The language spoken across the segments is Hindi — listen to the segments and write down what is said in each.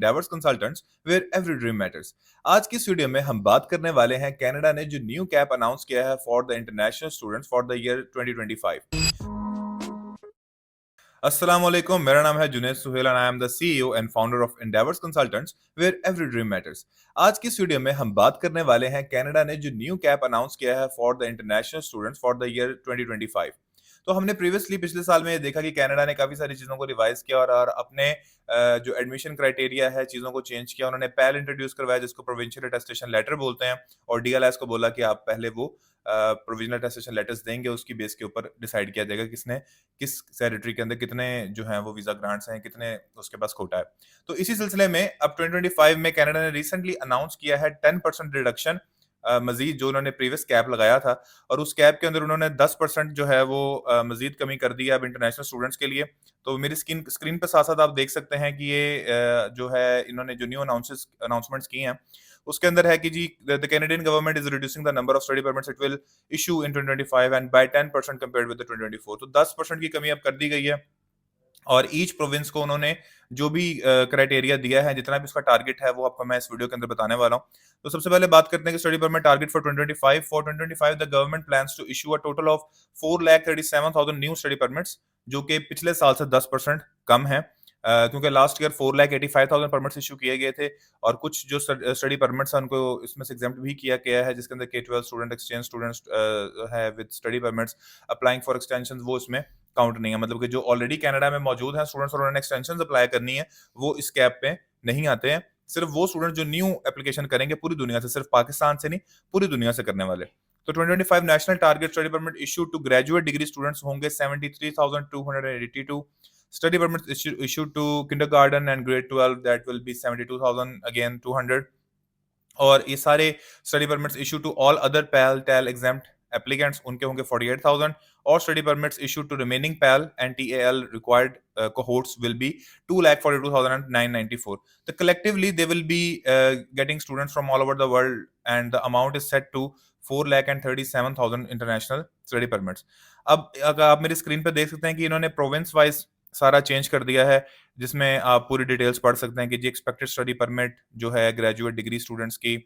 Diverse consultants where every dream matters. आज की इस वीडियो में हम बात करने वाले हैं कनाडा ने जो न्यू कैप अनाउंस किया है for the international students for the year 2025। अस्सलाम वालेकुम, मेरा नाम है Junaid Suhail and I am the CEO and founder of endeavours consultants where every dream matters. आज की इस वीडियो में हम बात करने वाले हैं कनाडा ने जो न्यू कैप अनाउंस किया है for the international students for the year 2025। तो हमने प्रीवियसली पिछले साल में ये देखा कि कनाडा ने काफी सारी चीजों को रिवाइज किया और अपने जो एडमिशन क्राइटेरिया है चीजों को चेंज किया। उन्होंने पैल इंट्रोड्यूस करवाया जिसको प्रोविंशियल अटेस्टेशन लेटर बोलते हैं, और डीएलएस को बोला कि आप पहले वो प्रोविजनल अटेस्टेशन लेटर्स देंगे, उसकी बेस के ऊपर डिसाइड किया जाएगा किसने किस टेरिटरी के अंदर कितने जो हैं वो वीजा ग्रांट्स हैं, कितने उसके पास कोटा है। तो इसी सिलसिले में अब 2025 में कनाडा ने रिसेंटली अनाउंस किया है 10% रिडक्शन मजीद जो उन्होंने प्रीवियस कैप लगाया था, और उस कैप के अंदर उन्होंने 10% जो है वो मजीद कमी कर दी है अब इंटरनेशनल स्टूडेंट्स के लिए। तो मेरी स्क्रीन पर साथ साथ आप देख सकते हैं कि ये जो है इन्होंने जो न्यू अनाउंसमेंट्स की हैं उसके अंदर है कि जी the Canadian government is reducing the number of study permits it will issue in 2025 and by 10% compared with the 2024। तो 10% की कमी अब कर दी गई है, और ईच प्रोविंस को उन्होंने जो भी क्राइटेरिया दिया है, जितना भी उसका टारगेट है, वो आपको मैं इस वीडियो के अंदर बताने वाला हूँ। तो सबसे पहले बात करते हैं कि study permit target for 2025। For 2025 the government plans to issue a total of 4,37,000 new study permits, जो कि पिछले साल से 10% कम है। क्योंकि लास्ट ईयर 4,85,000 परमिट्स इशू किए गए थे, और कुछ जो स्टडी परमिट्स हैं उनको इसमें से एग्जाम्प्ट भी किया गया है, जिसके अंदर K-12 स्टूडेंट, एक्सचेंज स्टूडेंट्स है with study permits applying for extension, वो इसमें काउंट नहीं है। मतलब कि जो ऑलरेडी कनाडा में मौजूद हैं स्टूडेंट्स और उन्होंने एक्सटेंशन अप्लाई करनी है, वो इस कैप पे नहीं आते हैं। सिर्फ वो स्टूडेंट जो न्यू एप्लीकेशन करेंगे पूरी दुनिया से, सिर्फ पाकिस्तान से नहीं, पूरी दुनिया से करने वाले। तो 2025 national target study permit issue to graduate degree students होंगे 73,282। Study permit issue to kindergarten and grade 12 that will be 72,000 again 200। और ये सारे study permits issue to all other PAL TAL exempt applicants उनके होंगे 48,000। और study permits issue to remaining PAL and TAL required cohorts will be 2,42,994. So collectively they will be getting students from all over the world, and the amount is set to 4,37,000 international study permits. अब अगर आप मेरी स्क्रीन पे देख सकते हैं कि इन्होंने प्रोविंस वाइज सारा चेंज कर दिया है, जिसमें आप पूरी डिटेल्स पढ़ सकते हैं कि जी एक्सपेक्टेड स्टडी परमिट जो है ग्रेजुएट डिग्री स्टूडेंट्स की,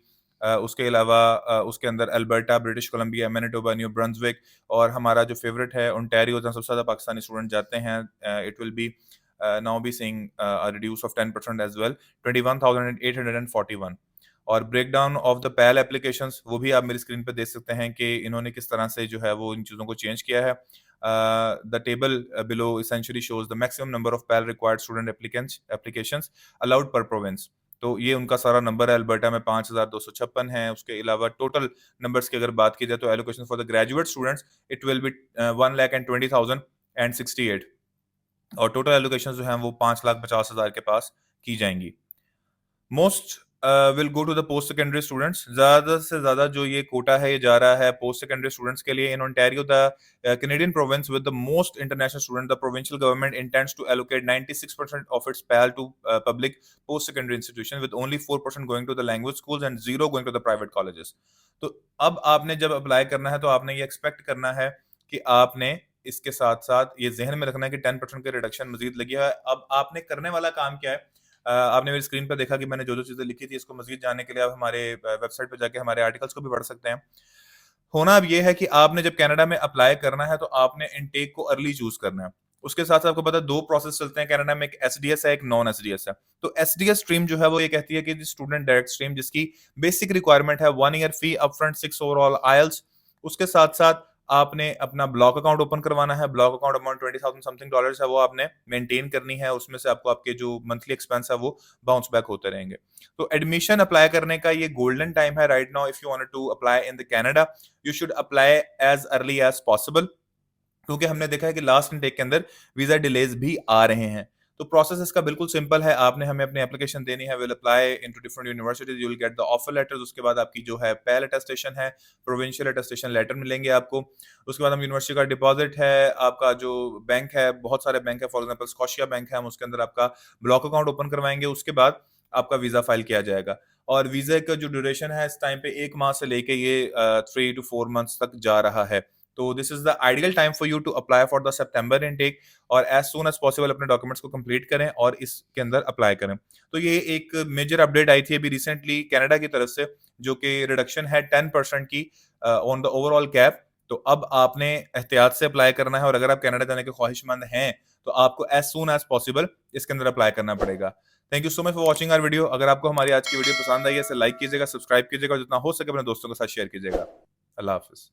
उसके अलावा उसके अंदर Alberta, British Columbia, Manitoba, new Brunswick, और हमारा जो फेवरेट है ओंटारियो, जहाँ सबसे ज़्यादा पाकिस्तानी स्टूडेंट जाते हैं, it will be now be seeing a reduce of 10% as well 21,841। और break down of the PAL applications वो भी आप मेरी स्क्रीन पे देख सकते हैं कि इन्होंने किस तरह से जो है वो इन चीज़ों को चेंज किया है। The table below essentially shows the maximum number of PAL required student applications allowed per province। तो ये उनका सारा नंबर है। अल्बर्टा में 5,256 है। उसके अलावा टोटल नंबर्स की अगर बात की जाए तो allocation for the graduate students it will B 1,20,068, और टोटल एलोकेशन जो है वो 5,50,000 के पास की जाएंगी। Most will go to the post secondary students. ज्यादा से ज्यादा जो ये कोटा है ये जा रहा है पोस्ट सेकेंडरी स्टूडेंट्स के लिए। In Ontario the Canadian province with the most international student, the provincial government intends to allocate 96% of its pal to public post secondary institution with only 4% going to the language schools and 0 going to the private colleges. तो अब आपने जब अप्लाई करना है तो आपने ये एक्सपेक्ट करना है कि आपने इसके साथ साथ ये जहन में रखना है कि 10% की रिडक्शन मजीद लगी है। अब आपने करने वाला काम क्या है? आपने मेरी स्क्रीन पर देखा कि मैंने जो चीजें लिखी थी, इसको मजीद जानने के लिए आप हमारे वेबसाइट पे जाके हमारे आर्टिकल्स को भी पढ़ सकते हैं। होना अब ये है कि आपने जब कनाडा में अप्लाई करना है तो आपने इनटेक को अर्ली चूज करना है। उसके साथ साथ आपको पता है 2 प्रोसेस चलते हैं कनाडा में, एक एसडीएस है, एक नॉन एसडीएस है। तो एसडीएस स्ट्रीम जो है वो ये कहती है कि स्टूडेंट डायरेक्ट स्ट्रीम, जिसकी बेसिक रिक्वायरमेंट है 1 ईयर फी अपफ्रंट, 6 ओवरऑल आईएलटीएस। उसके साथ साथ आपने अपना ब्लॉक अकाउंट ओपन करवाना है। Block account amount 20,000 something dollars है, वो आपने मेंटेन करनी है। उसमें से आपको आपके जो मंथली एक्सपेंस है वो बाउंस बैक होते रहेंगे। तो एडमिशन अप्लाई करने का ये गोल्डन टाइम है right now. If you want to apply in the Canada you should apply as early as possible, क्योंकि हमने देखा है कि लास्ट इनटेक के अंदर वीजा डिलेज भी आ रहे हैं। तो प्रोसेस इसका बिल्कुल सिंपल है। आपने हमें अपनी एप्लीकेशन देनी है, will apply into different universities, you will get the offer letters. उसके बाद आपकी जो है पैल अटेस्टेशन है, प्रोविंशियल अटेस्टेशन लेटर मिलेंगे आपको। उसके बाद हम यूनिवर्सिटी का डिपॉजिट है, आपका जो बैंक है, बहुत सारे बैंक है, फॉर एग्जांपल स्कॉशिया बैंक है, हम उसके अंदर आपका ब्लॉक अकाउंट ओपन करवाएंगे। उसके बाद आपका वीजा फाइल किया जाएगा, और वीजा का जो ड्यूरेशन है इस टाइम पे 1 माह से लेके ये 3 to 4 मंथ्स तक जा रहा है। तो this is the ideal time for you to apply for the September intake, और एज सून एज पॉसिबल अपने डॉक्यूमेंट्स को कंप्लीट करें और इसके अंदर अप्लाई करें। तो ये एक मेजर अपडेट आई थी अभी रिसेंटली कनाडा की तरफ से, जो कि रिडक्शन है 10% की ऑन द ओवरऑल कैप। तो अब आपने एहतियात से अप्लाई करना है, और अगर आप कनाडा जाने के ख्वाहिशमंद हैं तो आपको एज सून एज पॉसिबल इसके अंदर अप्लाई करना पड़ेगा। Thank you so much for watching our video. अगर आपको हमारी आज की वीडियो पसंद आई है, इसे लाइक कीजिएगा, सब्सक्राइब कीजिएगा, जितना हो सके अपने दोस्तों के साथ शेयर कीजिएगा। अल्लाह हाफिज।